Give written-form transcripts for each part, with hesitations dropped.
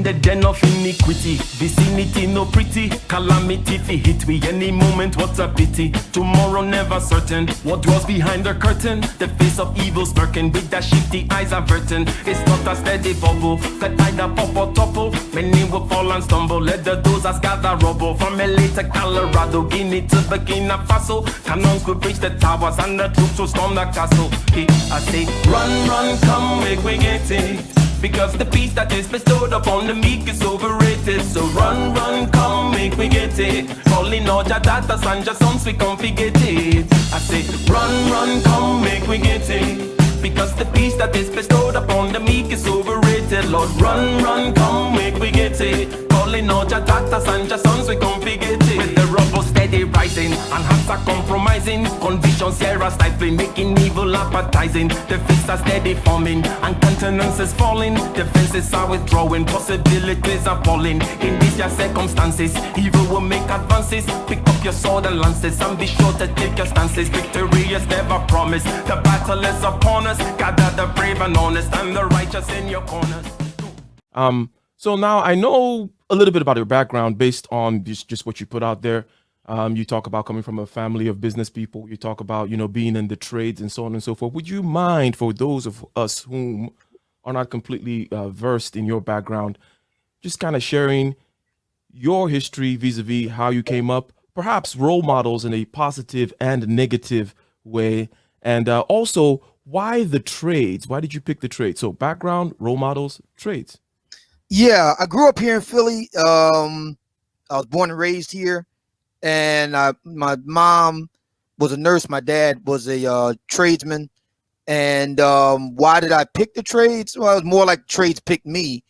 in the den of iniquity. Vicinity no pretty, calamity fi hit we any moment. What a pity. Tomorrow never certain. What dwells behind the curtain? The face of evil smirking with that shifty eyes averting. It's not a steady bubble, could either pop or topple. Many will fall and stumble. Let the dozers gather rubble. From LA to Colorado, Guinea to Burkina Faso. Cannons could breach the towers and the troops will storm the castle. I say, run, run, come, make we get it. Because the peace that is bestowed upon the meek is overrated. So run, run, come, make we get it. Calling all your daughters and your sons, we come forget it. I say, run, run, come, make we get it. Because the peace that is bestowed upon the meek is overrated. Lord, run, run, come, make we get it. Calling all your daughters and your sons, we come forget it. With the rubble steady rising, and hearts are compromising. Convictions here are stifling, making evil appetizing. The fists are steady forming, and countenance is falling. Defenses are withdrawing, possibilities are falling. In these your circumstances, evil will make advances. Pick up your sword and lances, and be sure to take your stances. Victory is never promised, the battle is upon us. Gather the brave and honest, and the righteous in your corners. So now I know a little bit about your background based on just what you put out there. You talk about coming from a family of business people. You talk about, being in the trades and so on and so forth. Would you mind, for those of us whom are not completely versed in your background, just kind of sharing your history vis-a-vis how you came up, perhaps role models in a positive and negative way, and also why the trades? Why did you pick the trades? So background, role models, trades. Yeah, I grew up here in Philly. I was born and raised here, and my mom was a nurse. My dad was a tradesman. And why did I pick the trades? Well, it was more like trades picked me.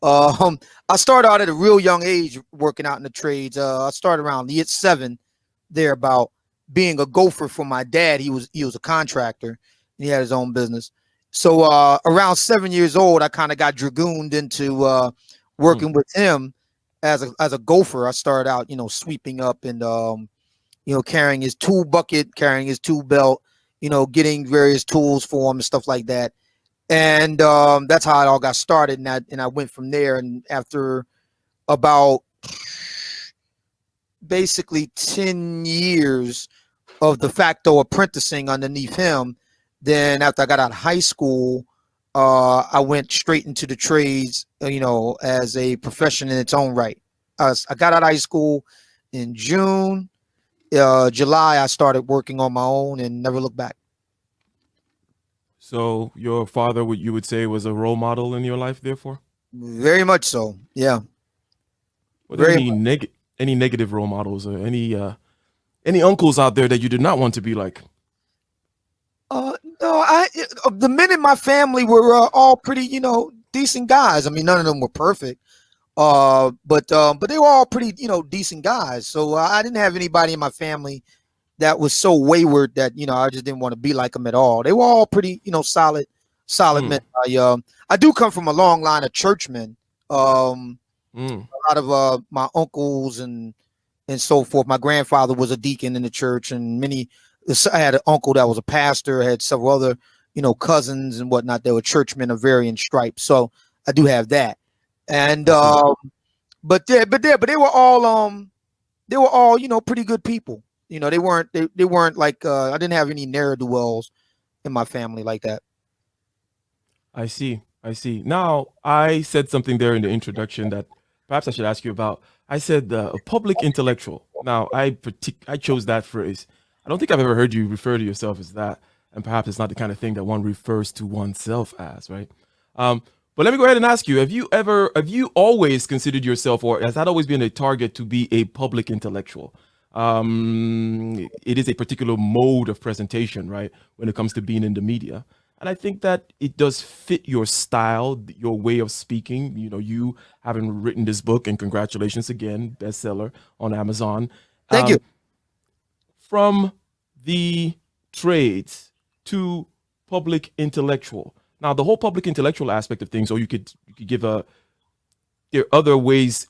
I started out at a real young age working out in the trades. I started around year 7, thereabout, being a gopher for my dad. He was a contractor. He had his own business. So around 7 years old, I kind of got dragooned into working with him as a gopher. I started out, sweeping up and carrying his tool bucket, carrying his tool belt, getting various tools for him and stuff like that. And that's how it all got started. And I went from there. And after about basically 10 years of de facto apprenticing underneath him, then after I got out of high school, I went straight into the trades, as a profession in its own right. I got out of high school in June. July, I started working on my own and never looked back. So your father, you would say, was a role model in your life, therefore? Very much so, yeah. Were there any negative role models or any uncles out there that you did not want to be like? No, the men in my family were all pretty, decent guys. I mean, none of them were perfect, but they were all pretty, decent guys. So I didn't have anybody in my family that was so wayward that I just didn't want to be like them at all. They were all pretty, solid men. I do come from a long line of churchmen. A lot of my uncles and so forth. My grandfather was a deacon in the church, and I had an uncle that was a pastor. I had several other, cousins and whatnot. They were churchmen of varying stripes. So I do have that. And but they were all pretty good people. They weren't like I didn't have any ne'er-do-wells in my family like that. I see. Now, I said something there in the introduction that perhaps I should ask you about. I said a public intellectual. Now, I chose that phrase. I don't think I've ever heard you refer to yourself as that, and perhaps it's not the kind of thing that one refers to oneself as, right? But let me go ahead and ask you: have you always considered yourself, or has that always been a target to be a public intellectual? It is a particular mode of presentation, right, when it comes to being in the media, and I think that it does fit your style, your way of speaking. You having written this book, and congratulations again, bestseller on Amazon. Thank you. From the trades to public intellectual. Now, the whole public intellectual aspect of things, or you could give there are other ways,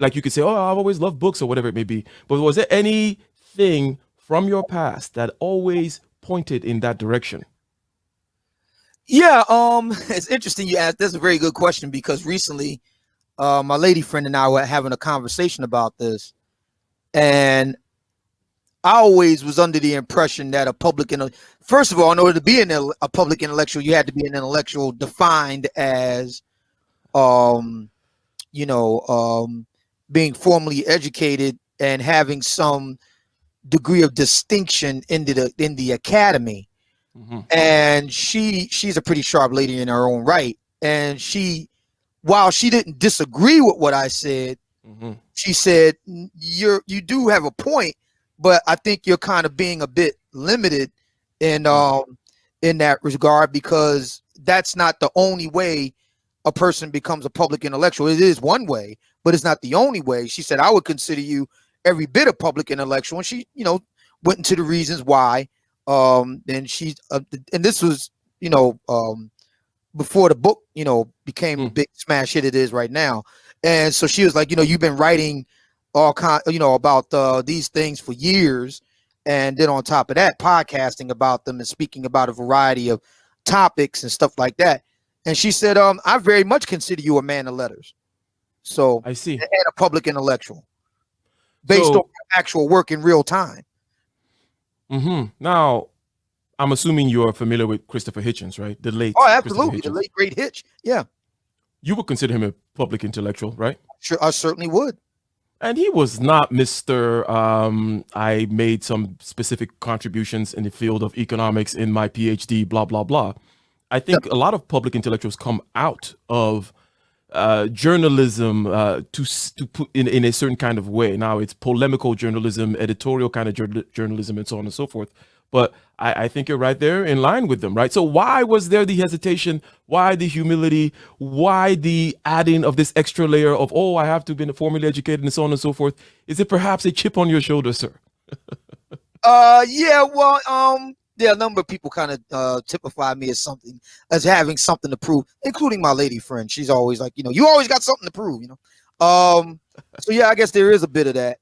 like you could say, oh, I've always loved books or whatever it may be. But was there anything from your past that always pointed in that direction? Yeah, it's interesting you asked. That's a very good question, because recently my lady friend and I were having a conversation about this, and I always was under the impression that first of all, in order to be a public intellectual, you had to be an intellectual defined as, um, being formally educated and having some degree of distinction in the academy. Mm-hmm. And she's a pretty sharp lady in her own right. And while she didn't disagree with what I said, Mm-hmm. she said, you do have a point, but I think you're kind of being a bit limited in that regard, because that's not the only way a person becomes a public intellectual. It is one way, but it's not the only way. She said, I would consider you every bit a public intellectual. And she, went into the reasons why. And she, and this was, before the book, became the big smash hit it is right now. And so she was like, you've been writing all about these things for years. And then on top of that, podcasting about them and speaking about a variety of topics and stuff like that. And she said, I very much consider you a man of letters. So I see. And a public intellectual based on actual work in real time. Mm-hmm. Now, I'm assuming you're familiar with Christopher Hitchens, right? The late. Oh, absolutely. The late, great Hitch. Yeah. You would consider him a public intellectual, right? Sure, I certainly would. And he was not Mr. I made some specific contributions in the field of economics in my PhD, blah, blah, blah. I think a lot of public intellectuals come out of journalism to put in a certain kind of way. Now, it's polemical journalism, editorial kind of journalism, and so on and so forth. But I think you're right there in line with them, right? So why was there the hesitation? Why the humility? Why the adding of this extra layer of, I have to have been formally educated and so on and so forth? Is it perhaps a chip on your shoulder, sir? Yeah, well, a number of people kind of typify me as having something to prove, including my lady friend. She's always like, you always got something to prove, So yeah, I guess there is a bit of that.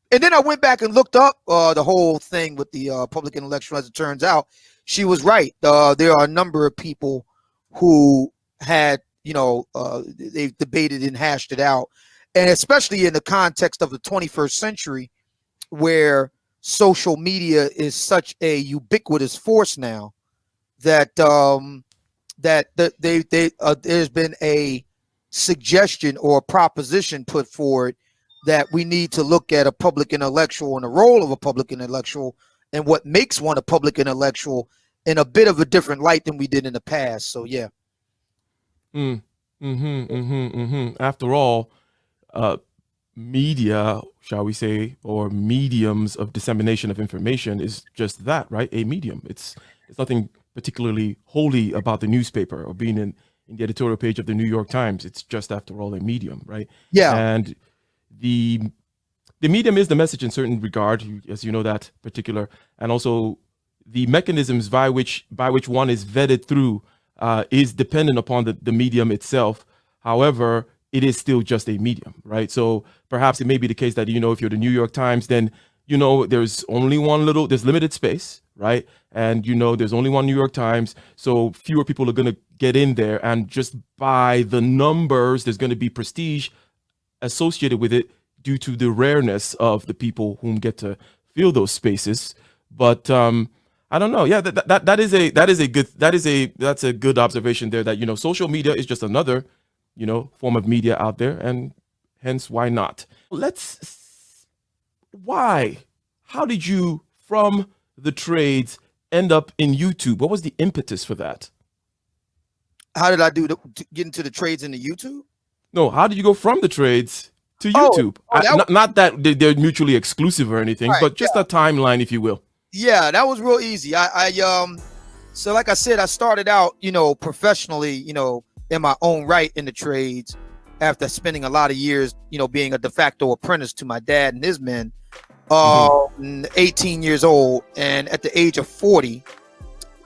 And then I went back and looked up the whole thing with the public intellectual. As it turns out, she was right. There are a number of people who had, they debated and hashed it out. And especially in the context of the 21st century, where social media is such a ubiquitous force now, that there's been a suggestion or a proposition put forward that we need to look at a public intellectual and the role of a public intellectual and what makes one a public intellectual in a bit of a different light than we did in the past. So yeah. After all, media, shall we say, or mediums of dissemination of information is just that, right? A medium. It's nothing particularly holy about the newspaper or being in the editorial page of the New York Times. It's just, after all, a medium, right? Yeah. And the medium is the message in certain regard, as you know, that particular, and also the mechanisms by which one is vetted through is dependent upon the medium itself. However, it is still just a medium, right? So perhaps it may be the case that, if you're the New York Times, then, there's only there's limited space, right? And, there's only one New York Times. So fewer people are going to get in there. And just by the numbers, there's going to be prestige associated with it due to the rareness of the people whom get to fill those spaces. But I don't know. Yeah, that's a good observation there, that, social media is just another, form of media out there, and hence why not? How did you, from the trades, end up in YouTube? What was the impetus for that? How did I to get into the trades into YouTube? No, how did you go from the trades to YouTube? Not that they're mutually exclusive or anything, right, but just a timeline, if you will. Yeah, that was real easy. So like I said, I started out, professionally, in my own right in the trades after spending a lot of years, being a de facto apprentice to my dad and his men, 18 years old. And at the age of 40,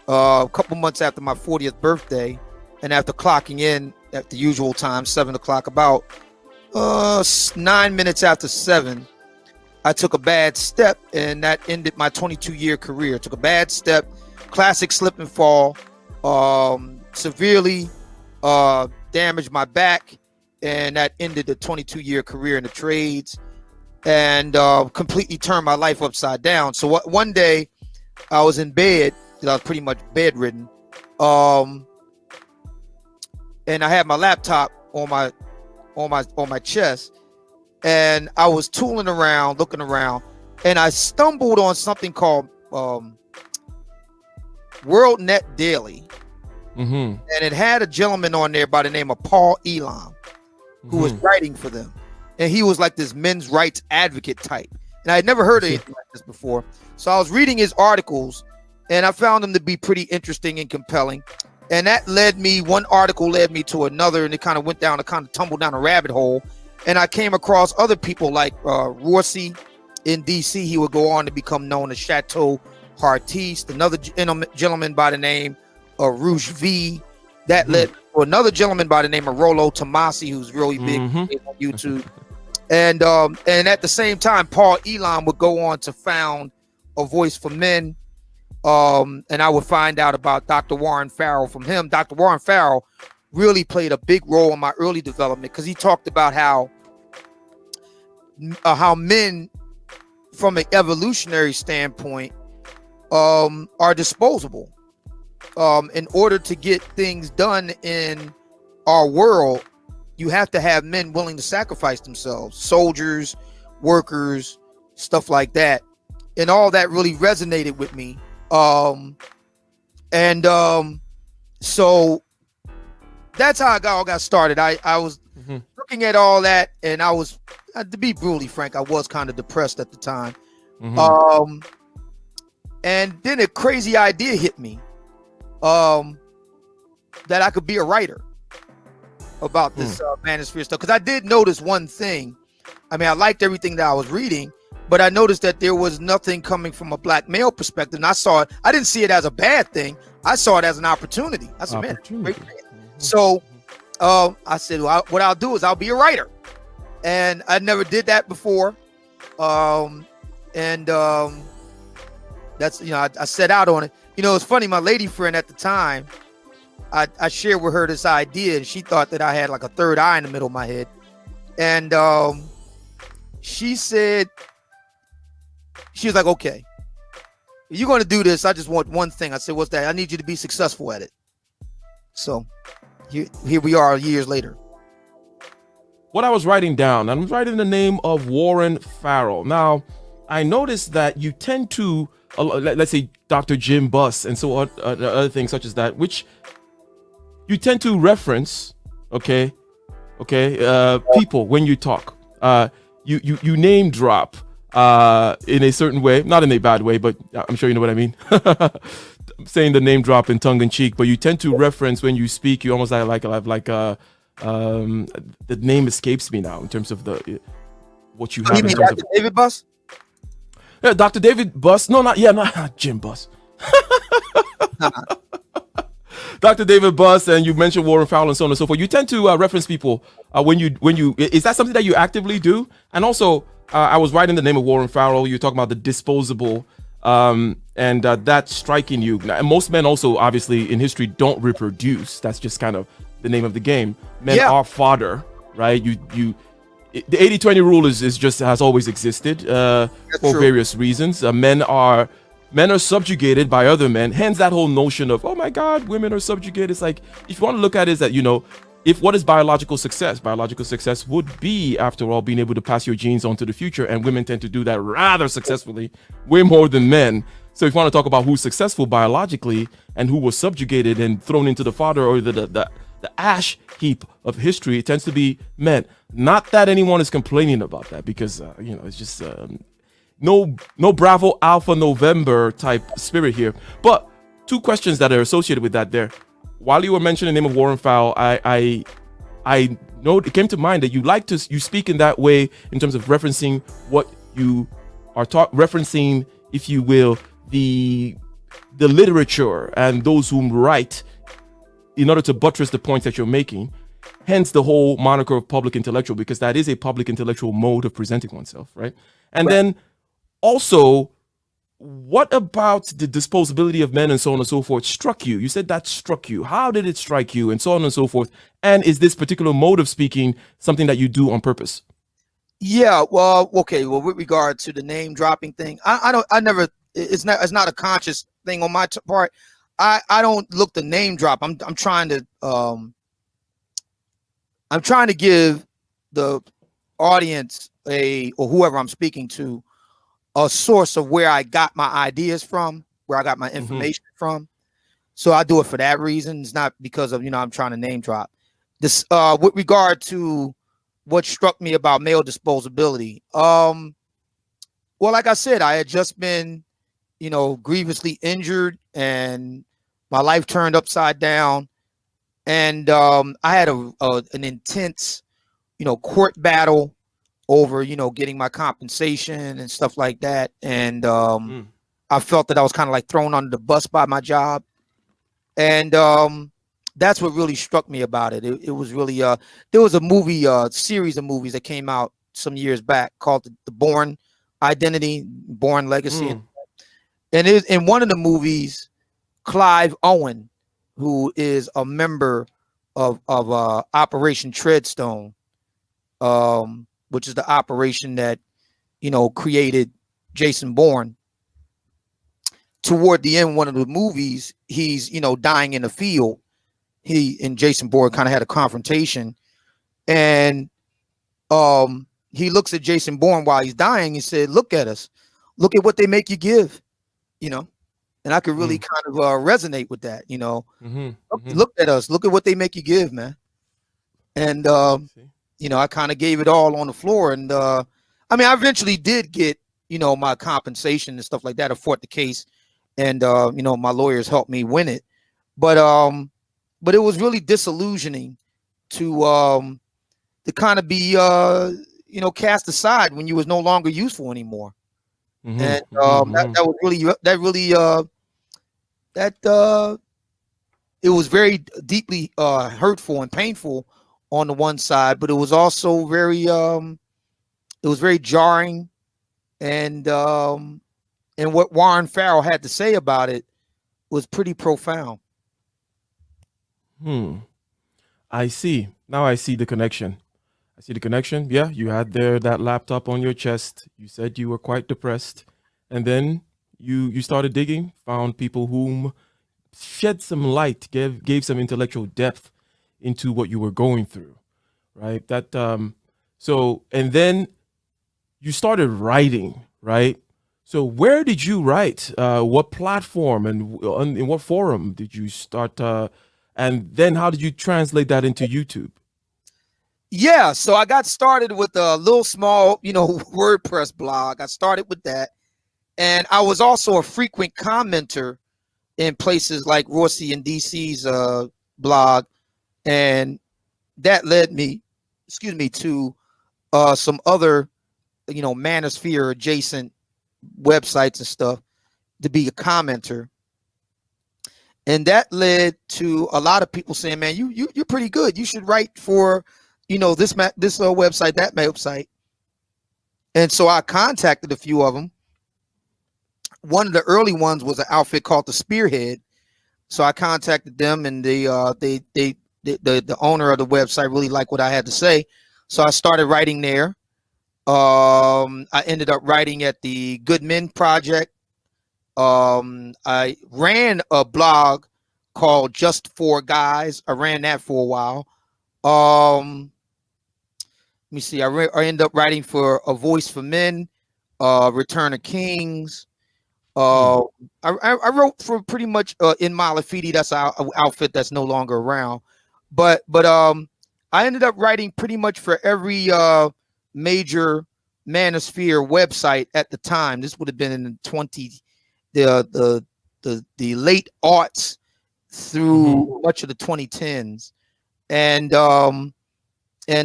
a couple months after my 40th birthday, and after clocking in at the usual time, 7 o'clock, about 9 minutes after 7, I took a bad step, and that ended my 22-year career. Took a bad step, classic slip and fall, severely damaged my back, and that ended a 22-year career in the trades, and completely turned my life upside down. So one day I was in bed, I was pretty much bedridden, and I had my laptop on my chest, and I was tooling around, looking around, and I stumbled on something called WorldNet Daily, and it had a gentleman on there by the name of Paul Elam, who was writing for them, and he was like this men's rights advocate type, and I had never heard of anything like this before. So I was reading his articles, and I found them to be pretty interesting and compelling, and that one article led me to another, and it kind of tumbled down a rabbit hole, and I came across other people like Rorsi in DC. He would go on to become known as Chateau Hartiste, another gentleman by the name of Rouge V. That led to another gentleman by the name of Rollo Tomasi, who's really big on YouTube. And at the same time, Paul Elam would go on to found A Voice for Men. And I would find out about Dr. Warren Farrell from him. Dr. Warren Farrell really played a big role in my early development, because he talked about how men, from an evolutionary standpoint, are disposable. In order to get things done in our world, you have to have men willing to sacrifice themselves, soldiers, workers, stuff like that. And all that really resonated with me. So that's how I got started. I was looking at all that, and I was, to be brutally frank, I was kind of depressed at the time. And then a crazy idea hit me, that I could be a writer about this manosphere stuff. Because I did notice one thing. I mean, I liked everything that I was reading, but I noticed that there was nothing coming from a black male perspective. And I didn't see it as a bad thing. I saw it as an opportunity. I said, man, great thing. So I said, well, what I'll do is I'll be a writer. And I never did that before. That's, I set out on it. It's funny, my lady friend at the time, I shared with her this idea, and she thought that I had like a third eye in the middle of my head. And she said, she was like, okay, if you're going to do this, I just want one thing. I said, what's that? I need you to be successful at it. So here we are years later. What I was writing down, I was writing the name of Warren Farrell. Now, I noticed that you tend to, let's say Dr. Jim Buss and so on, other things such as that, which you tend to reference, people when you talk. You name drop in a certain way, not in a bad way, but I'm sure you know what I mean. I'm saying the name drop in tongue in cheek, but you tend to reference when you speak. You almost like the name escapes me now in terms of what you have. You mean Dr. David Buss? Yeah, Dr. David Buss. No, not Jim Buss. Dr. David Buss, and you mentioned Warren Farrell and so on and so forth. You tend to reference people when you. Is that something that you actively do? And also, I was writing the name of Warren Farrell. You're talking about the disposable, and that striking you. And most men also, obviously, in history, don't reproduce. That's just kind of the name of the game. Men are fodder, right? The 80-20 rule has always existed for various reasons. Men are subjugated by other men. Hence that whole notion of, oh my God, women are subjugated. It's like, if you want to look at it, is that, if what is biological success? Biological success would be, after all, being able to pass your genes on to the future, and women tend to do that rather successfully, way more than men. So if you want to talk about who's successful biologically and who was subjugated and thrown into the fodder or the ash heap of history, it tends to be men. Not that anyone is complaining about that, because it's just no Bravo Alpha November type spirit here. But two questions that are associated with that there. While you were mentioning the name of Warren Farrell, I know it came to mind that you speak in that way in terms of referencing what you are referencing, if you will, the literature and those whom write in order to buttress the points that you're making. Hence the whole moniker of public intellectual, because that is a public intellectual mode of presenting oneself, right? And then also, what about the disposability of men and so on and so forth struck you? You said that struck you. How did it strike you, and so on and so forth? And is this particular mode of speaking something that you do on purpose? Yeah, well, okay. Well, with regard to the name dropping thing, I never, it's not a conscious thing on my part. I don't look to name drop. I'm trying to give the audience or whoever I'm speaking to a source of where I got my ideas from, where I got my information from. So I do it for that reason. It's not because of, I'm trying to name drop. This with regard to what struck me about male disposability. Well, like I said, I had just been, grievously injured and my life turned upside down. And I had an intense, court battle over, getting my compensation and stuff like that. And I felt that I was kind of like thrown under the bus by my job. And that's what really struck me about it. It was really, there was a movie, series of movies that came out some years back called the Bourne Identity, Bourne Legacy. And in one of the movies, Clive Owen, who is a member of Operation Treadstone, which is the operation that, created Jason Bourne. Toward the end, one of the movies, he's, dying in the field. He and Jason Bourne kind of had a confrontation, and he looks at Jason Bourne while he's dying. He said, "Look at us, look at what they make you give," And I could really kind of resonate with that, Look at us, look at what they make you give, man. And I kind of gave it all on the floor, and I mean, I eventually did get, my compensation and stuff like that. I fought the case, and my lawyers helped me win it, but it was really disillusioning to kind of be cast aside when you was no longer useful anymore. And that it was very deeply hurtful and painful on the one side, but it was also very jarring, and what Warren Farrell had to say about it was pretty profound. I see. Now I see the connection. Yeah, you had that laptop on your chest. You said you were quite depressed. And then you started digging, found people whom shed some light, gave some intellectual depth into what you were going through. Right? And then you started writing, right? So where did you write? What platform and in what forum did you start? And then how did you translate that into YouTube? Yeah, so I got started with a little small, WordPress blog. I started with that. And I was also a frequent commenter in places like Rossi and DC's blog. And that led me, to some other, manosphere adjacent websites and stuff to be a commenter. And that led to a lot of people saying, man, you're pretty good. You should write for, this website, that website. And so I contacted a few of them. One of the early ones was an outfit called the Spearhead. So I contacted them, and the owner of the website really liked what I had to say. So I started writing there. I ended up writing at the Good Men Project. I ran a blog called Just For Guys. I ran that for a while. Let me see. I ended up writing for A Voice for Men, Return of Kings. I wrote for pretty much in Malafide. That's our outfit that's no longer around. But I ended up writing pretty much for every major manosphere website at the time. This would have been in the late aughts through much of the 2010s. And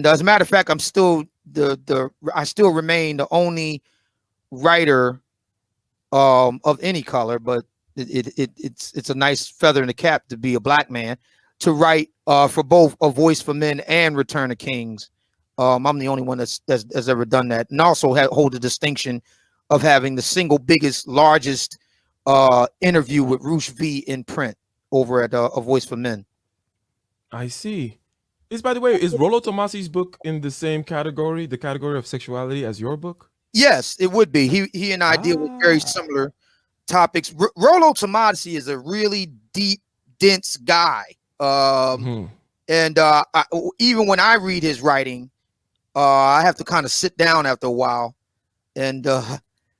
as a matter of fact, I'm still I still remain the only writer of any color, but it's a nice feather in the cap to be a black man to write for both A Voice for Men and Return of Kings. I'm the only one that's ever done that, and also hold the distinction of having the single biggest, largest interview with Roosh V in print over at A Voice for Men. I see. By the way, is Rollo Tomasi's book in the same category, the category of sexuality, as your book? Yes, it would be. He and I deal with very similar topics. Rollo Tomasi is a really deep, dense guy. And even when I read his writing, I have to kind of sit down after a while and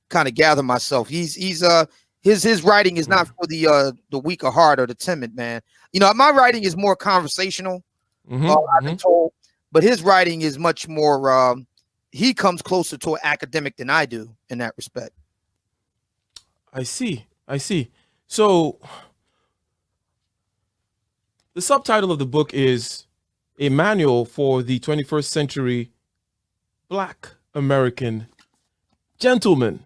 kind of gather myself. His writing is not for the weak of heart or the timid, man. You know, my writing is more conversational. I've been told, but his writing is much more. He comes closer to an academic than I do in that respect. I see. So the subtitle of the book is A Manual for the 21st Century Black American Gentleman.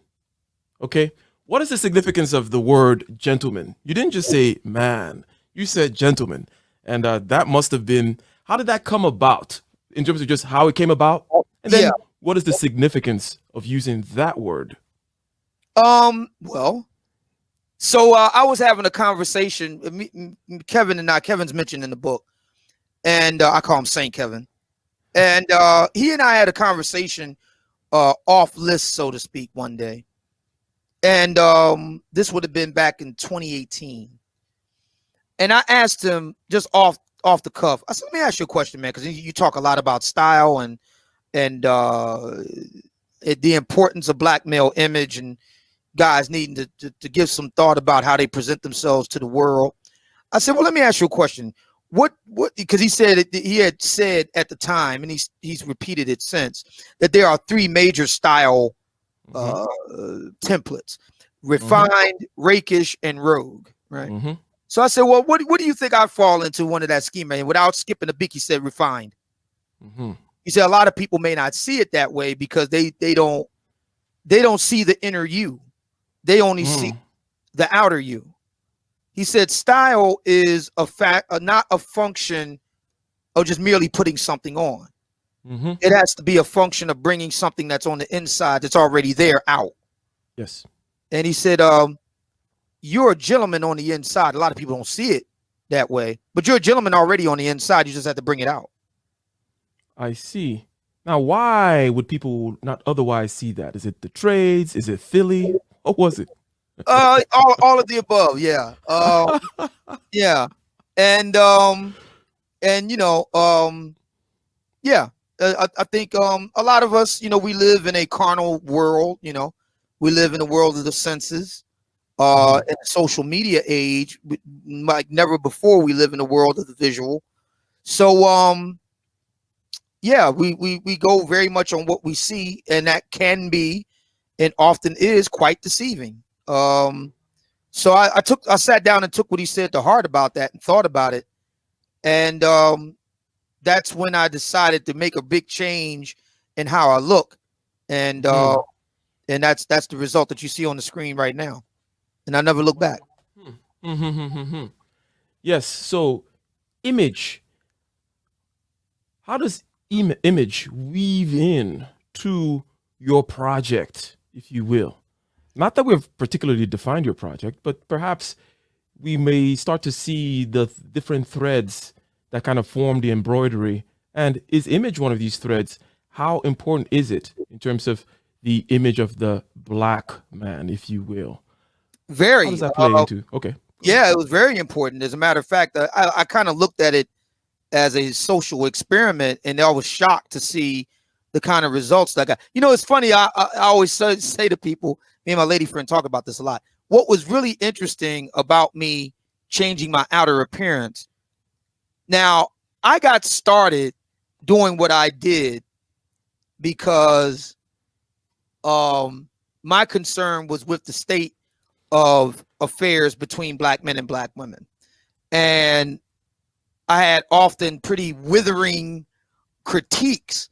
Okay. What is the significance of the word gentleman? You didn't just say man, you said gentleman. And that must have been, how did that come about in terms of just how it came about? And then what is the significance of using that word? Well, so I was having a conversation, Kevin and I, Kevin's mentioned in the book, and I call him Saint Kevin. And he and I had a conversation off list, so to speak, one day. And this would have been back in 2018. And I asked him just off the cuff. I said, let me ask you a question, man, because you talk a lot about style and the importance of black male image and guys needing to give some thought about how they present themselves to the world. I said, well, let me ask you a question. What, because he said he had said at the time, and he's repeated it since, that there are three major style templates: refined, rakish, and rogue, right? So I said, well, what do you think I fall into one of that schema? And without skipping a beat, he said refined. He said a lot of people may not see it that way because they don't see the inner you. They only see the outer you. He said style is a fact, not a function of just merely putting something on. It has to be a function of bringing something that's on the inside that's already there out. Yes. And he said, you're a gentleman on the inside. A lot of people don't see it that way, but you're a gentleman already on the inside. You just have to bring it out. I see. Now, why would people not otherwise see that? Is it the trades? Is it Philly? What was it? All of the above. Yeah. Yeah. And you know, yeah, I think a lot of us, you know, we live in a carnal world. You know, we live in the world of the senses. In the social media age, like never before, we live in the world of the visual. So yeah, we go very much on what we see, and that can be and often is quite deceiving. So I sat down and took what he said to heart about that and thought about it. And that's when I decided to make a big change in how I look. And that's the result that you see on the screen right now. And I never look back. Yes. So image. How does image weave in to your project, if you will? Not that we've particularly defined your project, but perhaps we may start to see the different threads that kind of form the embroidery. And is image one of these threads? How important is it in terms of the image of the black man, if you will? Very. How does that play into? Okay. Yeah, it was very important. As a matter of fact, I kind of looked at it as a social experiment, and I was shocked to see the kind of results that I got. You know, it's funny. I always say to people, me and my lady friend talk about this a lot. What was really interesting about me changing my outer appearance. Now, I got started doing what I did because my concern was with the state of affairs between black men and black women. And I had often pretty withering critiques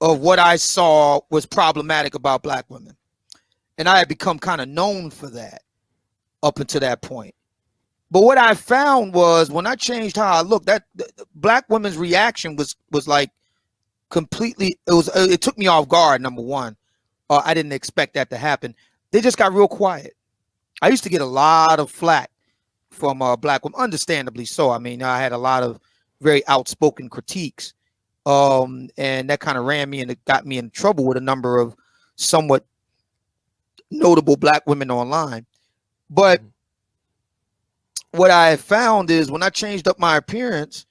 of what I saw was problematic about black women. And I had become kind of known for that up until that point. But what I found was when I changed how I looked, that black women's reaction was like completely, it took me off guard, number one. I didn't expect that to happen. they just got real quiet. I used to get a lot of flack from black women, understandably so. I mean, I had a lot of very outspoken critiques, and that kind of ran me and it got me in trouble with a number of somewhat notable black women online. But what I have found is when I changed up my appearance,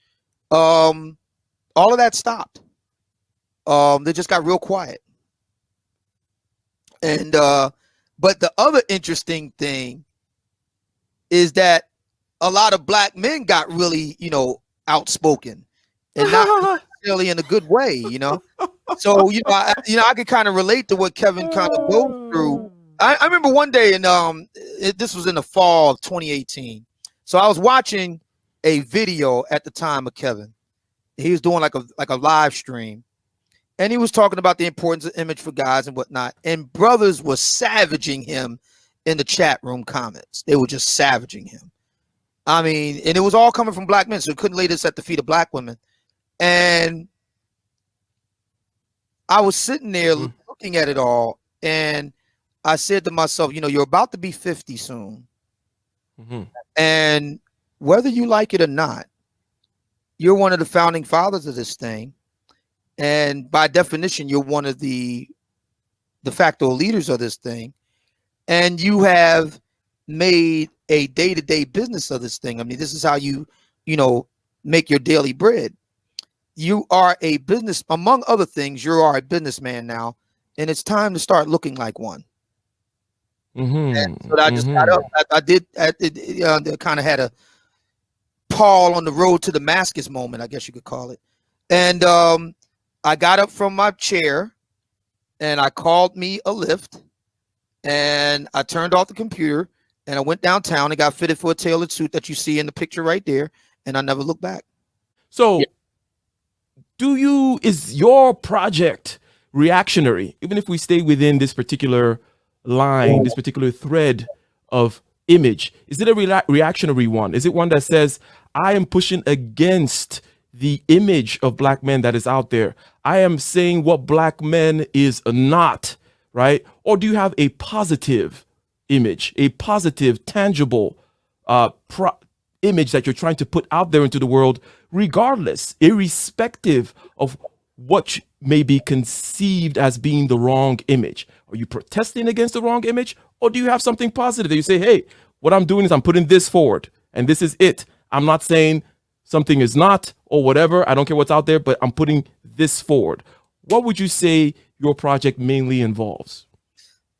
all of that stopped. They just got real quiet. And but the other interesting thing is that a lot of black men got really, outspoken, and not necessarily in a good way, So I could kind of relate to what Kevin kind of goes through. I remember one day, and this was in the fall of 2018. So I was watching a video at the time of Kevin. He was doing like a live stream, and he was talking about the importance of image for guys and whatnot. And brothers were savaging him in the chat room comments. They were just savaging him. I mean, and it was all coming from black men, so he couldn't lay this at the feet of black women. And I was sitting there looking at it all, and I said to myself, you're about to be 50 soon. And whether you like it or not, you're one of the founding fathers of this thing. And by definition, you're one of the de facto leaders of this thing. And you have made a day-to-day business of this thing. I mean, this is how you make your daily bread. You are a business, among other things, you are a businessman now, and it's time to start looking like one. And so I just got up. I kind of had a Paul on the road to Damascus moment, I guess you could call it. And I got up from my chair, and I called me a Lyft, and I turned off the computer, and I went downtown and got fitted for a tailored suit that you see in the picture right there, and I never looked back. So is your project reactionary, even if we stay within this particular line, this particular thread of image? Is it a reactionary one? Is it one that says, I am pushing against the image of black men that is out there? I am saying what black men is not, right? Or do you have a positive image, a positive, tangible image that you're trying to put out there into the world, regardless, irrespective of what may be conceived as being the wrong image? Are you protesting against the wrong image? Or do you have something positive that you say, hey, what I'm doing is I'm putting this forward and this is it. I'm not saying something is not or whatever. I don't care what's out there, but I'm putting this forward. What would you say your project mainly involves?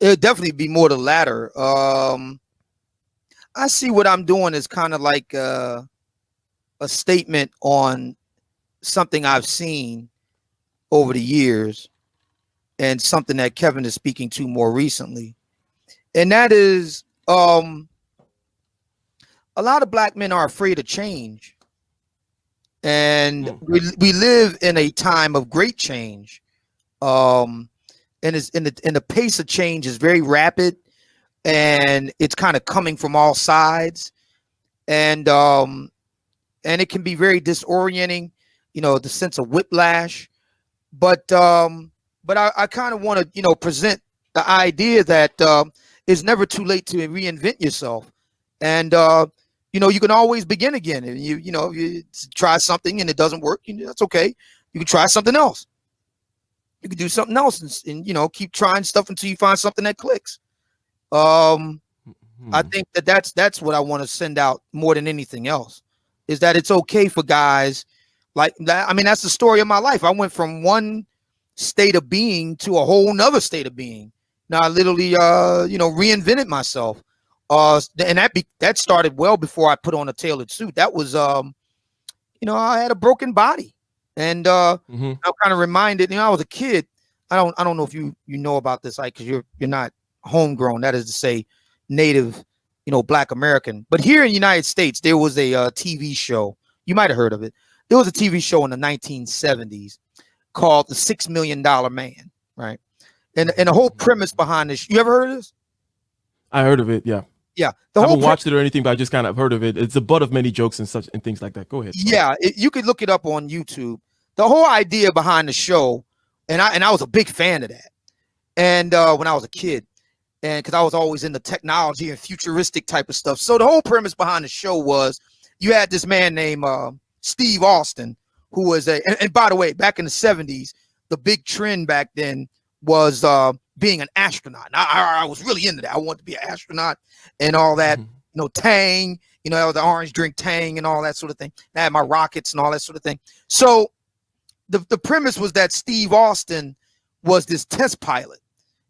It'd definitely be more the latter. I see what I'm doing as kind of like a statement on something I've seen over the years and something that Kevin is speaking to more recently. And that is a lot of black men are afraid of change. And we live in a time of great change. And the pace of change is very rapid, and it's kind of coming from all sides, and it can be very disorienting, the sense of whiplash. But I kind of want to present the idea that it's never too late to reinvent yourself, and you can always begin again. And you try something and it doesn't work, that's okay. You can try something else. You can do something else and keep trying stuff until you find something that clicks. I think that's what I want to send out more than anything else, is that it's okay for guys like that. I mean, that's the story of my life. I went from one state of being to a whole nother state of being. Now I literally reinvented myself. And that started well before I put on a tailored suit. That was I had a broken body. And I'm kind of reminded, I was a kid. I don't know if you know about this, like, because you're not homegrown. That is to say, native, Black American. But here in the United States, there was a TV show. You might have heard of it. There was a TV show in the 1970s called The $6 Million Man, right? And the whole premise behind this, you ever heard of this? I heard of it, yeah. Yeah, I haven't watched it or anything, but I just kind of heard of it. It's the butt of many jokes and such and things like that. Go ahead. Yeah, you could look it up on YouTube. The whole idea behind the show, and I was a big fan of that. And when I was a kid, and because I was always into technology and futuristic type of stuff. So the whole premise behind the show was you had this man named Steve Austin, who was and by the way, back in the 70s, the big trend back then was being an astronaut. I was really into that. I wanted to be an astronaut and all that. You know, Tang, you know, the orange drink Tang and all that sort of thing. I had my rockets and all that sort of thing. So the premise was that Steve Austin was this test pilot,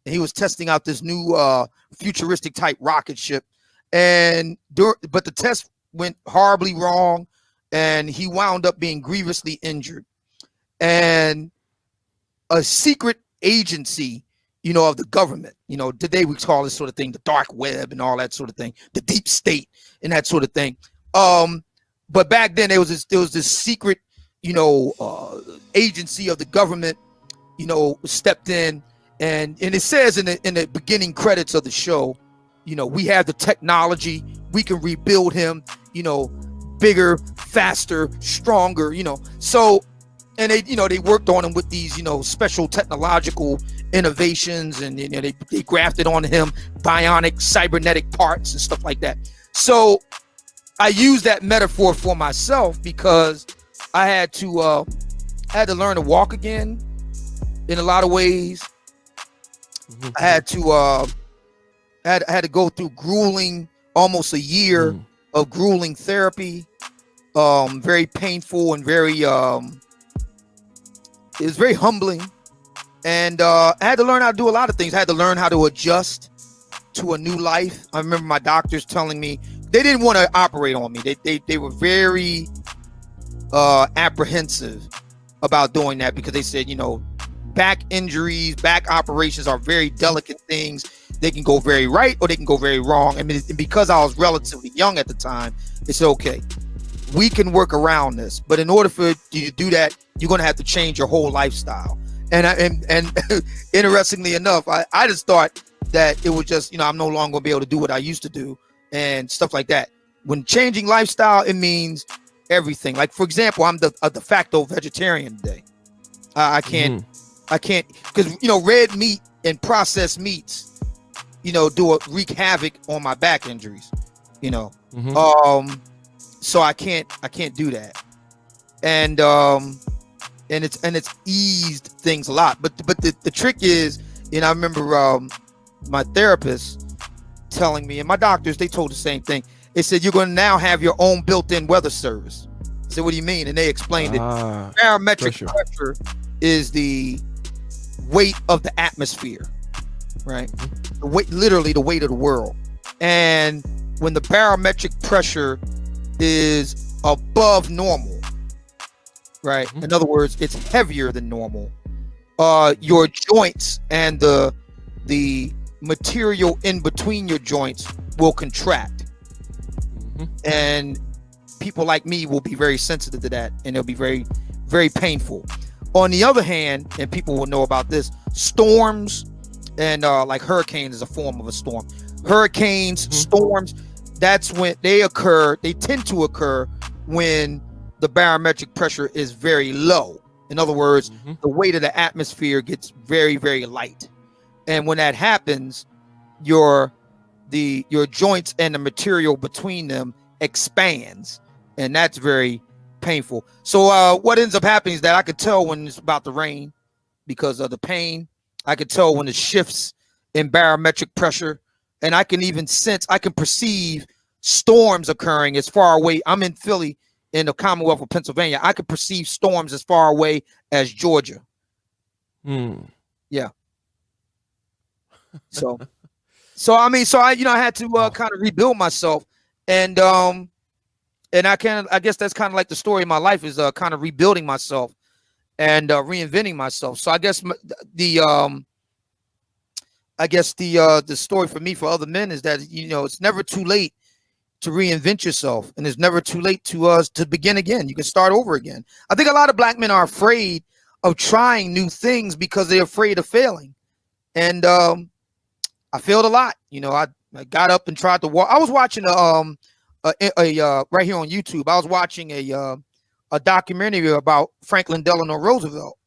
and he was testing out this new futuristic type rocket ship. But the test went horribly wrong, and he wound up being grievously injured. And a secret agency, you know, of the government, you know, today we call this sort of thing the dark web and all that sort of thing, the deep state and that sort of thing. But back then there was this secret, you know, agency of the government, you know, stepped in, and it says in the beginning credits of the show, you know, we have the technology, we can rebuild him, you know, bigger, faster, stronger, you know. So, and they, you know, they worked on him with these, you know, special technological innovations, and you know, they grafted on him bionic cybernetic parts and stuff like that. So I use that metaphor for myself because I had to learn to walk again in a lot of ways. I had to go through grueling, almost a year of grueling therapy, very painful and very it was very humbling. And I had to learn how to do a lot of things. I had to learn how to adjust to a new life. I remember my doctors telling me they didn't want to operate on me. They were very apprehensive about doing that because they said, you know, back injuries, back operations are very delicate things. They can go very right or they can go very wrong. I mean, because I was relatively young at the time, it's okay. We can work around this. But in order for you to do that, you're going to have to change your whole lifestyle. And interestingly enough, I just thought that it was just, you know, I'm no longer going to be able to do what I used to do and stuff like that. When changing lifestyle, it means everything. Like, for example, I'm the de facto vegetarian today. I can't, because, you know, red meat and processed meats, you know, wreak havoc on my back injuries, you know. So I can't do that. And it's eased things a lot. But the trick is, and I remember my therapist telling me, and my doctors, they told the same thing. They said, you're going to now have your own built-in weather service. I said, what do you mean? And they explained it. Barometric pressure is the weight of the atmosphere, right? The weight, literally the weight of the world. And when the barometric pressure is above normal, right? In other words, it's heavier than normal. Your joints and the material in between your joints will contract. And people like me will be very sensitive to that, and it'll be very, very painful. On the other hand, and people will know about this, storms and like hurricanes is a form of a storm. Hurricanes, storms, that's when they tend to occur when the barometric pressure is very low. In other words, the weight of the atmosphere gets very, very light. And when that happens, your joints and the material between them expands, and that's very painful. So what ends up happening is that I could tell when it's about to rain because of the pain. I could tell when it shifts in barometric pressure, and I can perceive storms occurring as far away. I'm in Philly, in the Commonwealth of Pennsylvania. I could perceive storms as far away as Georgia. Yeah. So I had to kind of rebuild myself, and I guess that's kind of like the story of my life is kind of rebuilding myself and reinventing myself. So I guess the story for me, for other men, is that, you know, it's never too late to reinvent yourself, and it's never too late to begin again. You can start over again. I think a lot of black men are afraid of trying new things because they're afraid of failing. And I failed a lot. You know, I got up and tried to walk. I was watching right here on YouTube. I was watching a documentary about Franklin Delano Roosevelt,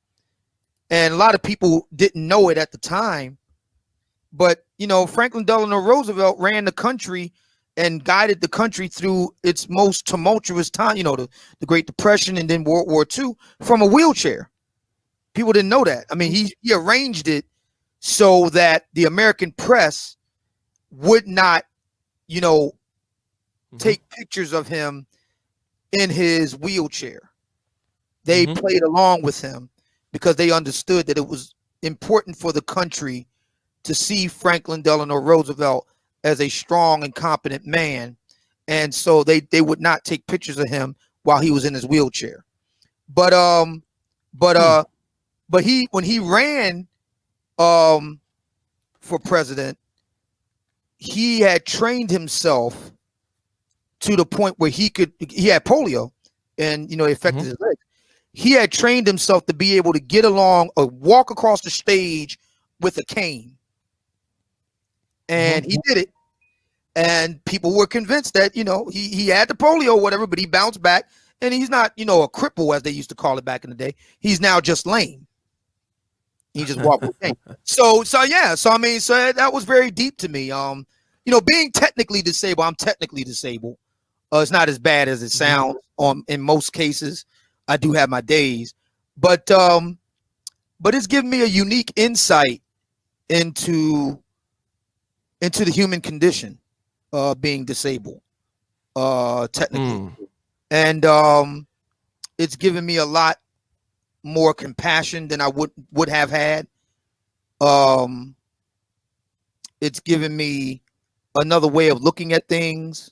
and a lot of people didn't know it at the time, but Franklin Delano Roosevelt ran the country and guided the country through its most tumultuous time, the Great Depression and then World War II from a wheelchair. People didn't know that. I mean, he arranged it so that the American press would not, take pictures of him in his wheelchair. They played along with him because they understood that it was important for the country to see Franklin Delano Roosevelt as a strong and competent man. And so they would not take pictures of him while he was in his wheelchair. But when he ran for president, he had trained himself to the point where he had polio and, it affected his legs. He had trained himself to be able to get along or walk across the stage with a cane. And he did it. And people were convinced that, he had the polio or whatever, but he bounced back. And he's not, a cripple, as they used to call it back in the day. He's now just lame. He just walked with a cane. So that was very deep to me. Being technically disabled, I'm technically disabled. It's not as bad as it sounds in most cases. I do have my days, but it's given me a unique insight into the human condition, being disabled, technically, and it's given me a lot more compassion than I would have had. It's given me another way of looking at things.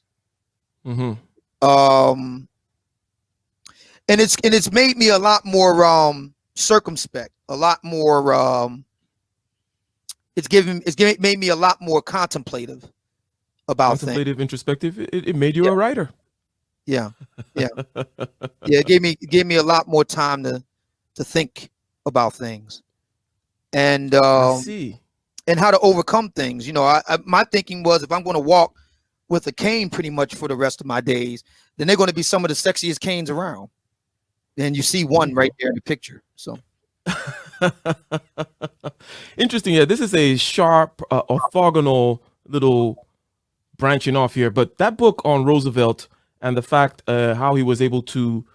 And it's made me a lot more circumspect, a lot more it's made me a lot more contemplative about things. Introspective. It made you a writer. Yeah. It gave me a lot more time to think about things, and I see. And how to overcome things. My thinking was, if I'm going to walk with a cane pretty much for the rest of my days, then they're going to be some of the sexiest canes around. And you see one right there in the picture. So interesting. Yeah, this is a sharp, orthogonal little branching off here. But that book on Roosevelt and the fact how he was able to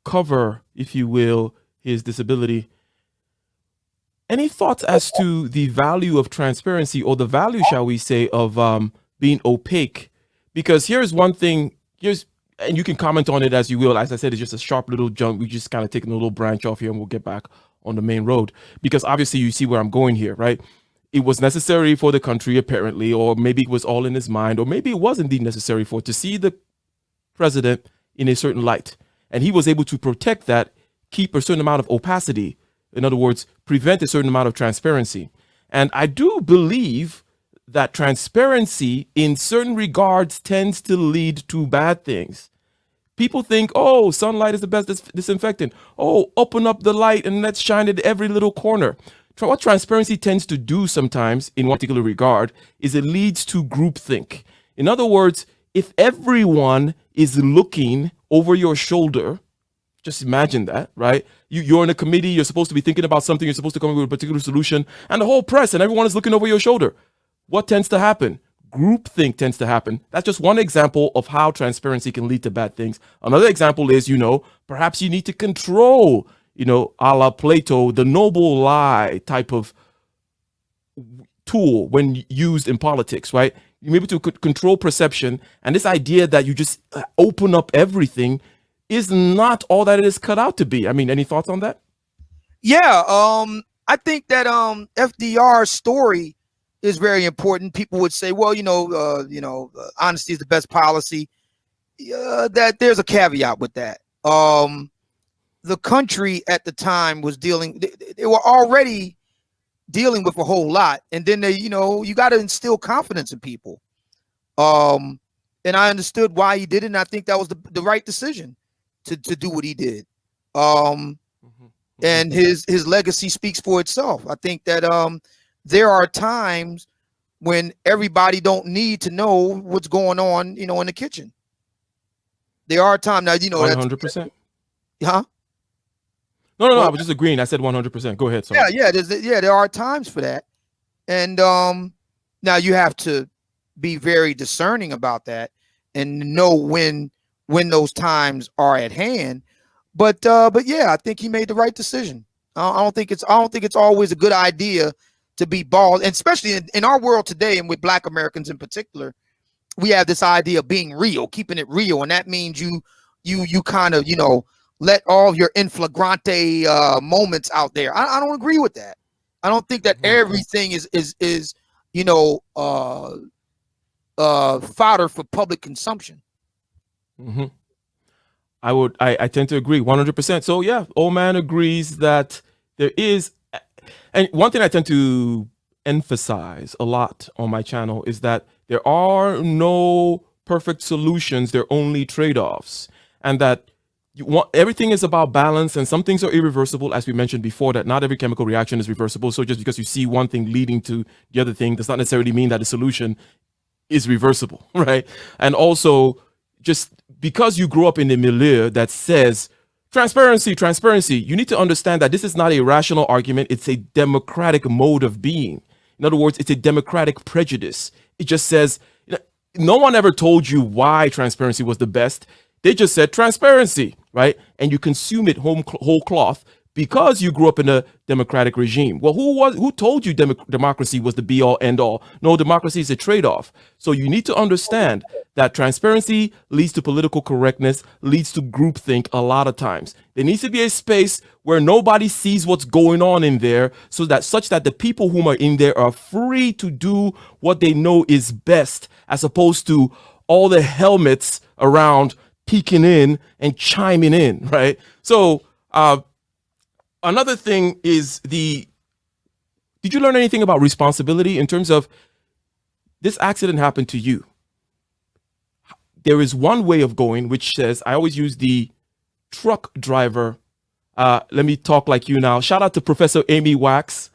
cover, if you will, his disability. Any thoughts as to the value of transparency, or the value, shall we say, of being opaque? Because here's one thing. And you can comment on it as you will. As I said, it's just a sharp little jump. We just kind of taking a little branch off here, and we'll get back on the main road. Because obviously you see where I'm going here, right? It was necessary for the country, apparently, or maybe it was all in his mind, or maybe it was indeed necessary to see the president in a certain light. And he was able to protect that, keep a certain amount of opacity. In other words, prevent a certain amount of transparency. And I do believe that transparency in certain regards tends to lead to bad things. People think, oh, sunlight is the best disinfectant. Oh, open up the light and let's shine it every little corner. What transparency tends to do sometimes in one particular regard is it leads to groupthink. In other words, if everyone is looking over your shoulder, just imagine that, right? You're in a committee, you're supposed to be thinking about something, you're supposed to come up with a particular solution, and the whole press and everyone is looking over your shoulder. What tends to happen? Groupthink tends to happen. That's just one example of how transparency can lead to bad things. Another example is, perhaps you need to control, a la Plato, the noble lie type of tool when used in politics, right? You're able to control perception, and this idea that you just open up everything is not all that it is cut out to be. I mean, any thoughts on that? Yeah, I think that FDR's story is very important. People would say, well, honesty is the best policy. That there's a caveat with that. The country at the time was they were already dealing with a whole lot. And then you got to instill confidence in people. And I understood why he did it. And I think that was the right decision to do what he did. And his legacy speaks for itself. I think that there are times when everybody don't need to know what's going on, in the kitchen. There are times now, 100%. Huh? No, I was just agreeing. I said 100%. Go ahead. Sorry. Yeah. There are times for that. And Now you have to be very discerning about that and know when those times are at hand. But yeah, I think he made the right decision. I don't think it's always a good idea to be bald, and especially in our world today, and with Black Americans in particular, we have this idea of being real, keeping it real, and that means you kind of let all your in flagrante moments out there. I don't agree with that. I don't think that everything is fodder for public consumption. Mm-hmm. I tend to agree 100%. So yeah, old man agrees that there is, and one thing I tend to emphasize a lot on my channel is that there are no perfect solutions. There are only trade-offs, and that everything is about balance, and some things are irreversible, as we mentioned before, that not every chemical reaction is reversible. So just because you see one thing leading to the other thing does not necessarily mean that the solution is reversible, right? And also, just because you grew up in a milieu that says transparency, you need to understand that this is not a rational argument. It's a democratic mode of being. In other words, it's a democratic prejudice. It just says, no one ever told you why transparency was the best. They just said transparency, right? And you consume it whole cloth because you grew up in a democratic regime. Well, who told you democracy was the be all end all? No, democracy is a trade-off. So you need to understand that transparency leads to political correctness, leads to groupthink a lot of times. There needs to be a space where nobody sees what's going on in there, such that the people whom are in there are free to do what they know is best, as opposed to all the helmets around peeking in and chiming in, right? So another thing is did you learn anything about responsibility in terms of this accident happened to you? There is one way of going, which says, I always use the truck driver. Let me talk like you now. Shout out to Professor Amy Wax.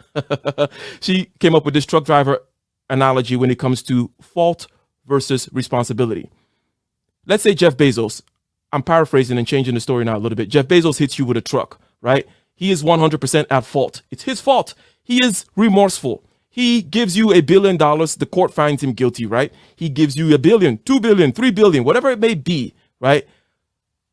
She came up with this truck driver analogy when it comes to fault versus responsibility. Let's say Jeff Bezos, I'm paraphrasing and changing the story now a little bit. Jeff Bezos hits you with a truck, right? He is 100% at fault. It's his fault. He is remorseful. He gives you $1 billion. The court finds him guilty, right? He gives you $1 billion, $2 billion, $3 billion, whatever it may be, right?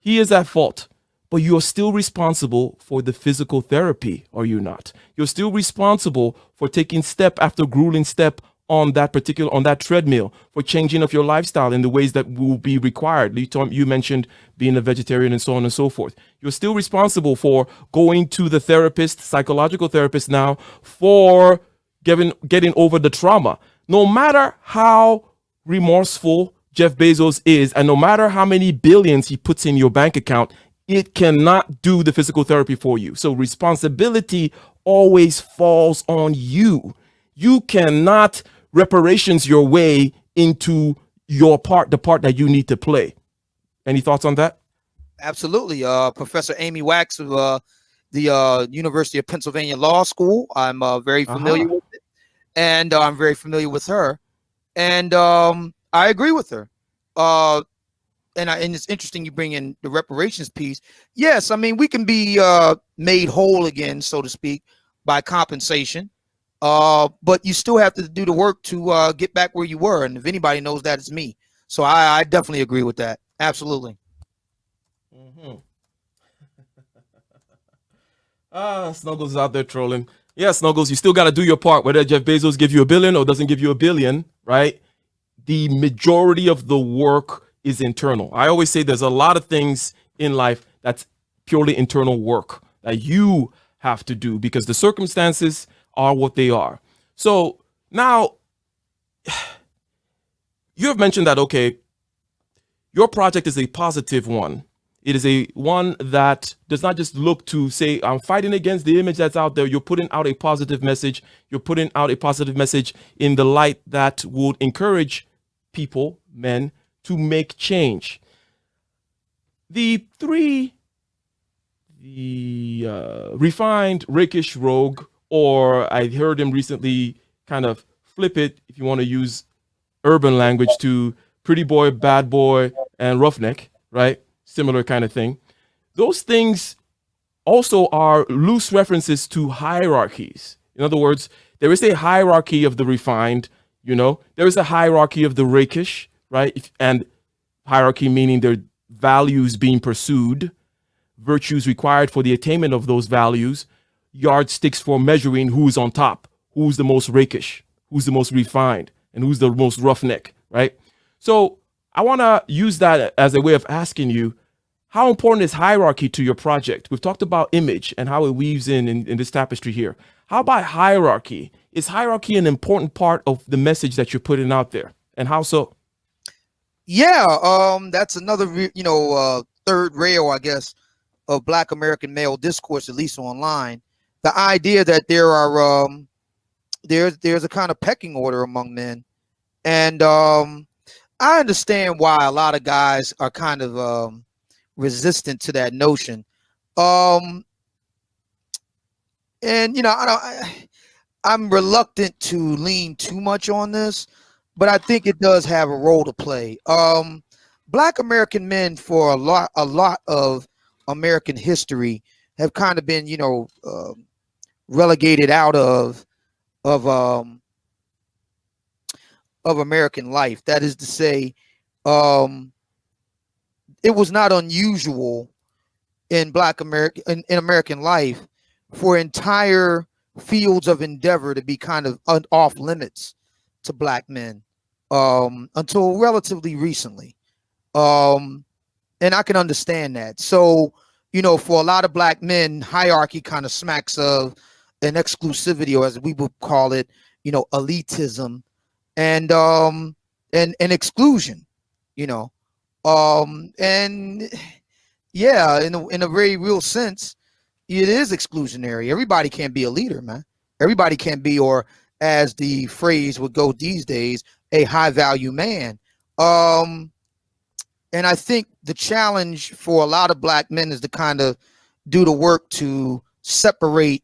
He is at fault, but you are still responsible for the physical therapy, are you not? You're still responsible for taking step after grueling step on that treadmill, for changing of your lifestyle in the ways that will be required. You mentioned being a vegetarian and so on and so forth. You're still responsible for going to the therapist, psychological therapist now, for getting over the trauma. No matter how remorseful Jeff Bezos is, and no matter how many billions he puts in your bank account, it cannot do the physical therapy for you. So responsibility always falls on you. You cannot reparations your way into your part, the part that you need to play. Any thoughts on that? Absolutely. Professor Amy Wax of the University of Pennsylvania Law School. I'm very familiar with it, and I'm very familiar with her, and I agree with her. And it's interesting you bring in the reparations piece. Yes, I mean, we can be made whole again, so to speak, by compensation. But you still have to do the work to get back where you were. And if anybody knows that, it's me. So I definitely agree with that. Absolutely. Mm-hmm. Snuggles is out there trolling. Yeah, Snuggles, you still got to do your part. Whether Jeff Bezos give you $1 billion or doesn't give you $1 billion, right? The majority of the work is internal. I always say there's a lot of things in life that's purely internal work that you have to do because the circumstances are what they are. So now you have mentioned that, okay, your project is a positive one. It is a one that does not just look to say, I'm fighting against the image that's out there. You're putting out a positive message. You're putting out a positive message in the light that would encourage people, men, to make change. The refined, rakish rogue, or I heard him recently kind of flip it, if you want to use urban language, to pretty boy, bad boy, and roughneck, right? Similar kind of thing. Those things also are loose references to hierarchies. In other words, there is a hierarchy of the refined You know, there is a hierarchy of the rakish, right? And hierarchy meaning their values being pursued, virtues required for the attainment of those values, yardsticks for measuring who's on top, who's the most rakish, who's the most refined, and who's the most roughneck, right? So I want to use that as a way of asking you, how important is hierarchy to your project? We've talked about image and how it weaves in this tapestry here. How about hierarchy? Is hierarchy an important part of the message that you're putting out there? And how so? Yeah, that's another, third rail, I guess, of Black American male discourse, at least online. The idea that there are, there's a kind of pecking order among men. And I understand why a lot of guys are kind of resistant to that notion. And, I'm reluctant to lean too much on this, but I think it does have a role to play. Black American men for a lot of American history have kind of been, relegated out of American life. That is to say, it was not unusual in in American life for entire fields of endeavor to be kind of off limits to Black men until relatively recently. And I can understand that. So, for a lot of Black men, hierarchy kind of smacks of an exclusivity, or as we would call it, elitism and exclusion, and yeah, in a very real sense, it is exclusionary. Everybody can't be a leader, man. Everybody can't be, or as the phrase would go these days, a high value man. And I think the challenge for a lot of Black men is to kind of do the work to separate,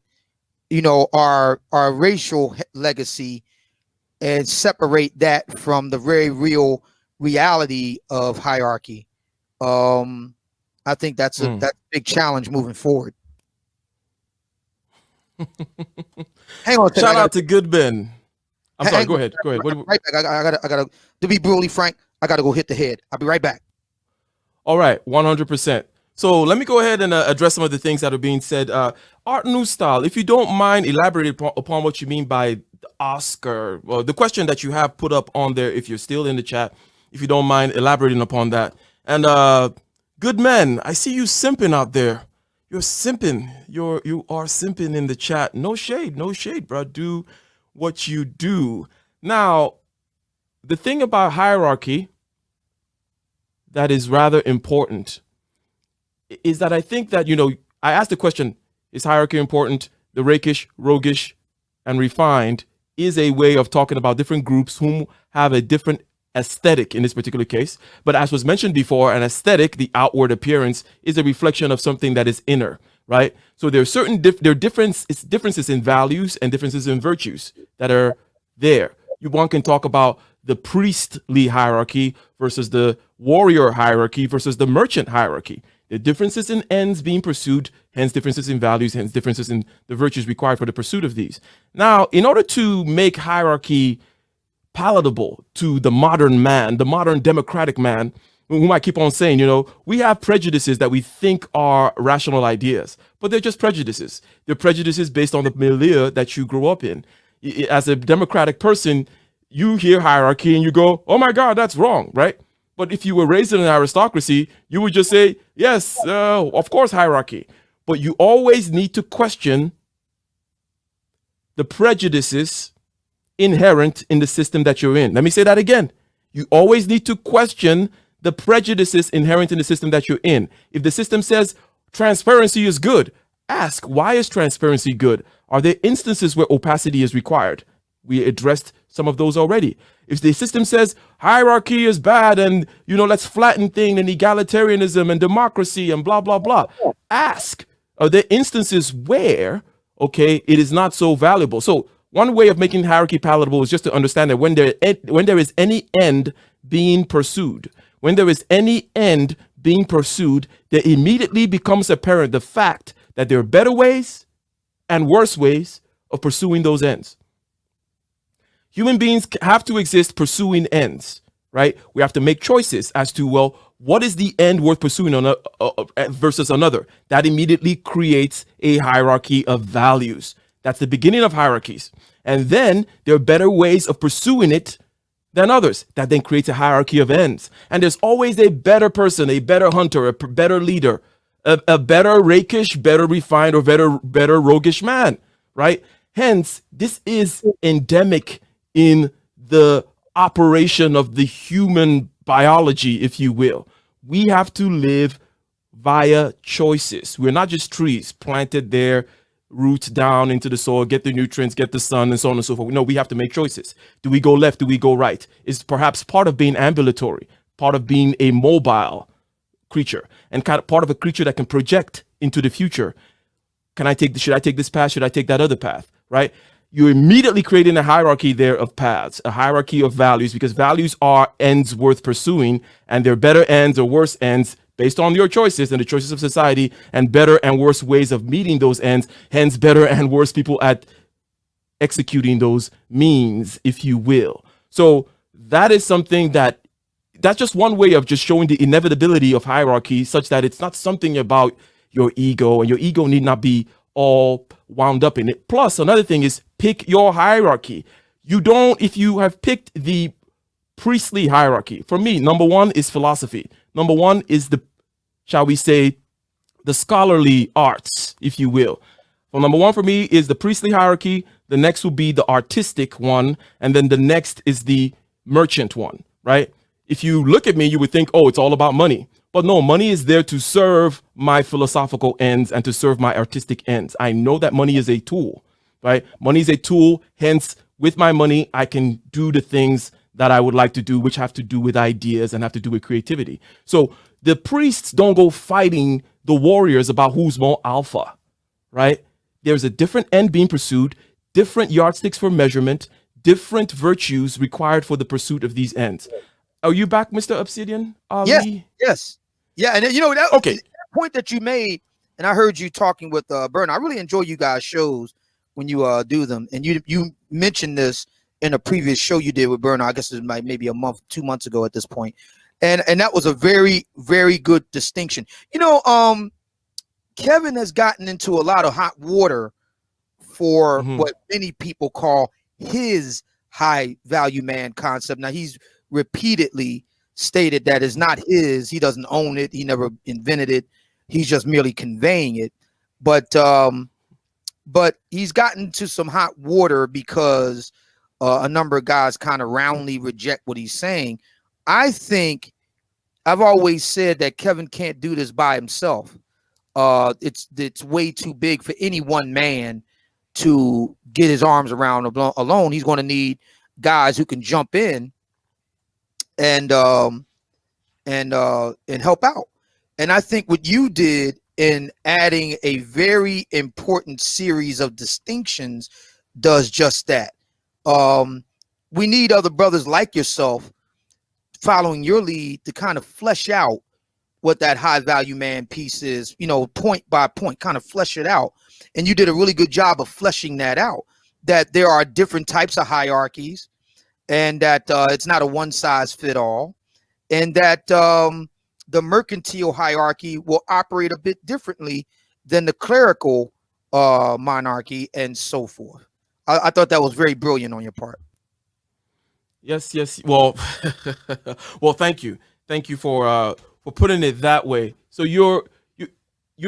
our racial legacy and separate that from the very real reality of hierarchy. I think that's a big challenge moving forward. Hang on. Shout out to Good Ben. I'm sorry. Go ahead. Right back. I gotta. To be brutally frank, I gotta go hit the head. I'll be right back. All right, 100%. So let me go ahead and address some of the things that are being said. Art New Style, if you don't mind elaborating upon what you mean by the Oscar, well, the question that you have put up on there, if you're still in the chat, if you don't mind elaborating upon that. And Good Men, I see you simping out there. You're simping. You are simping in the chat. No shade, bro. Do what you do. Now, the thing about hierarchy that is rather important is that I think that, I asked the question, is hierarchy important? The rakish, roguish, and refined is a way of talking about different groups whom have a different aesthetic in this particular case. But as was mentioned before, an aesthetic, the outward appearance, is a reflection of something that is inner, right? So there are certain differences in values and differences in virtues that are there. One can talk about the priestly hierarchy versus the warrior hierarchy versus the merchant hierarchy. The differences in ends being pursued, hence differences in values, hence differences in the virtues required for the pursuit of these. Now, in order to make hierarchy palatable to the modern man, the modern democratic man, whom I keep on saying, we have prejudices that we think are rational ideas, but they're just prejudices. They're prejudices based on the milieu that you grew up in. As a democratic person, you hear hierarchy and you go, oh my God, that's wrong, right? But if you were raised in an aristocracy, you would just say, yes, of course, hierarchy. But you always need to question the prejudices inherent in the system that you're in. Let me say that again. You always need to question the prejudices inherent in the system that you're in. If the system says transparency is good, ask, why is transparency good? Are there instances where opacity is required? We addressed some of those already. If the system says hierarchy is bad and, let's flatten things and egalitarianism and democracy and blah, blah, blah, ask, are there instances where, it is not so valuable? So one way of making hierarchy palatable is just to understand that when there is any end being pursued, there immediately becomes apparent the fact that there are better ways and worse ways of pursuing those ends. Human beings have to exist pursuing ends, right? We have to make choices as to, well, what is the end worth pursuing versus another? That immediately creates a hierarchy of values. That's the beginning of hierarchies. And then there are better ways of pursuing it than others. That then creates a hierarchy of ends. And there's always a better person, a better hunter, better leader, a better rakish, better refined, or better roguish man, right? Hence, this is endemic in the operation of the human biology, if you will. We have to live via choices. We're not just trees planted there, roots down into the soil, get the nutrients, get the sun, and so on and so forth. No, we have to make choices. Do we go left? Do we go right? It's perhaps part of being ambulatory, part of being a mobile creature, and kind of part of a creature that can project into the future. Should I take this path? Should I take that other path? Right? You're immediately creating a hierarchy there of paths, a hierarchy of values, because values are ends worth pursuing, and they're better ends or worse ends based on your choices and the choices of society, and better and worse ways of meeting those ends, hence better and worse people at executing those means, if you will. So that is something that's just one way of just showing the inevitability of hierarchy, such that it's not something about your ego, and your ego need not be all wound up in it. Plus, another thing is pick your hierarchy. If you have picked the priestly hierarchy, for me, number one is philosophy. Number one is shall we say, the scholarly arts, if you will. Well, number one for me is the priestly hierarchy. The next will be the artistic one. And then the next is the merchant one, right? If you look at me, you would think, oh, it's all about money. But no, money is there to serve my philosophical ends and to serve my artistic ends. I know that money is a tool, right? Money is a tool. Hence, with my money, I can do the things that I would like to do, which have to do with ideas and have to do with creativity. So the priests don't go fighting the warriors about who's more alpha, right? There's a different end being pursued, different yardsticks for measurement, different virtues required for the pursuit of these ends. Are you back, Mr. Obsidian? Ali? Yes. Yeah, and that point that you made, and I heard you talking with Bernard. I really enjoy you guys' shows when you do them, and you mentioned this in a previous show you did with Bernard. I guess it was maybe a month, 2 months ago at this point, and that was a very, very good distinction. Kevin has gotten into a lot of hot water for what many people call his high value man concept. Now, he's repeatedly stated that is not his. He doesn't own it. He never invented it. He's just merely conveying it. But he's gotten to some hot water because a number of guys kind of roundly reject what he's saying. I think I've always said that Kevin can't do this by himself. It's way too big for any one man to get his arms around alone. He's going to need guys who can jump in and help out. And I think what you did in adding a very important series of distinctions does just that. We need other brothers like yourself following your lead to kind of flesh out what that high value man piece is, point by point, kind of flesh it out. And you did a really good job of fleshing that out, that there are different types of hierarchies, and that it's not a one size fit all, and that the mercantile hierarchy will operate a bit differently than the clerical monarchy, and so forth. I thought that was very brilliant on your part. Yes. Well, well, thank you for putting it that way. So you're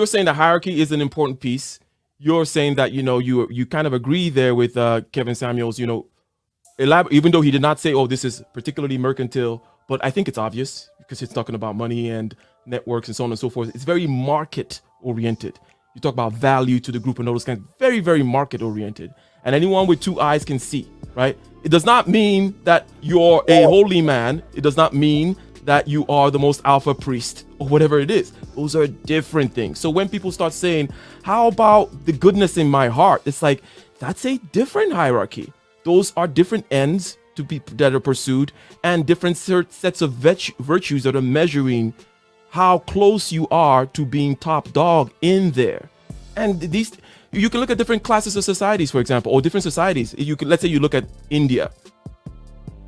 saying the hierarchy is an important piece. You're saying that you kind of agree there with Kevin Samuels. Even though he did not say, "Oh, this is particularly mercantile," but I think it's obvious because it's talking about money and networks and so on and so forth. It's very market oriented. You talk about value to the group and all those kinds, very, very market oriented. And anyone with two eyes can see, right? It does not mean that you're a holy man. It does not mean that you are the most alpha priest or whatever it is. Those are different things. So when people start saying, how about the goodness in my heart? It's like, that's a different hierarchy. Those are different ends that are pursued, and different sets of virtues that are measuring how close you are to being top dog in there. And You can look at different classes of societies, for example, or different societies. You could, let's say you look at India.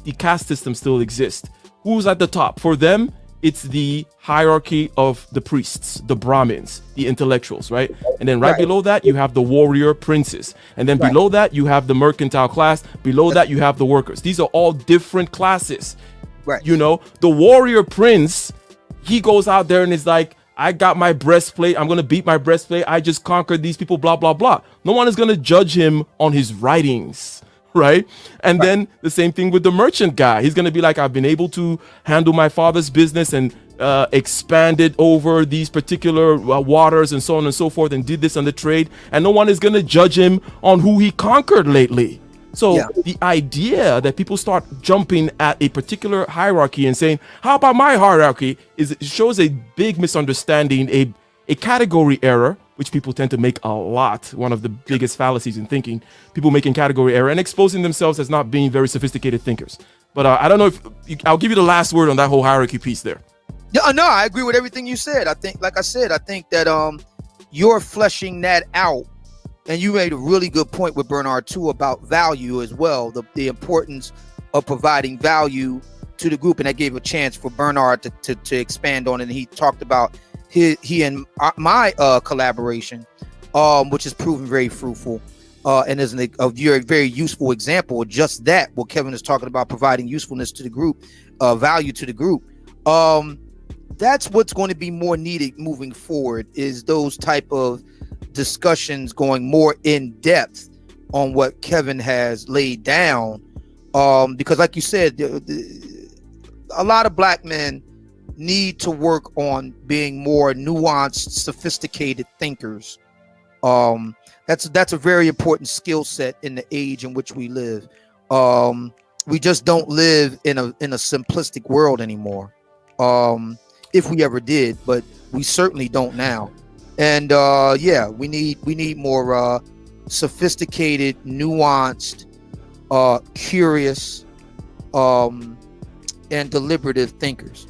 The caste system still exists. Who's at the top? For them, it's the hierarchy of the priests, the Brahmins, the intellectuals, right? And then right below that, you have the warrior princes. And then below that, you have the mercantile class. Below that, you have the workers. These are all different classes. Right. You know, the warrior prince, he goes out there and is like, I got my breastplate. I'm going to beat my breastplate. I just conquered these people, blah, blah, blah. No one is going to judge him on his writings. Right. And then the same thing with the merchant guy. He's going to be like, I've been able to handle my father's business and expand it over these particular waters and so on and so forth, and did this on the trade. And no one is going to judge him on who he conquered lately. So the idea that people start jumping at a particular hierarchy and saying, how about my hierarchy, is it shows a big misunderstanding, a category error, which people tend to make a lot. One of the biggest fallacies in thinking, people making category error and exposing themselves as not being very sophisticated thinkers. But I don't know if I'll give you the last word on that whole hierarchy piece there. Yeah, no, I agree with everything you said. I think, like I said, I think that you're fleshing that out, and you made a really good point with Bernard too about value as well, the importance of providing value to the group, and that gave a chance for Bernard to expand on it. And he talked about he and my collaboration, which has proven very fruitful, and is a very useful example of just that. What Kevin is talking about, providing usefulness to the group, value to the group. That's what's going to be more needed moving forward, is those type of discussions going more in depth on what Kevin has laid down. Because like you said, a lot of black men need to work on being more nuanced, sophisticated thinkers. That's a very important skill set in the age in which we live. We just don't live in a simplistic world anymore. If we ever did, but we certainly don't now. And we need more sophisticated, nuanced, curious, and deliberative thinkers.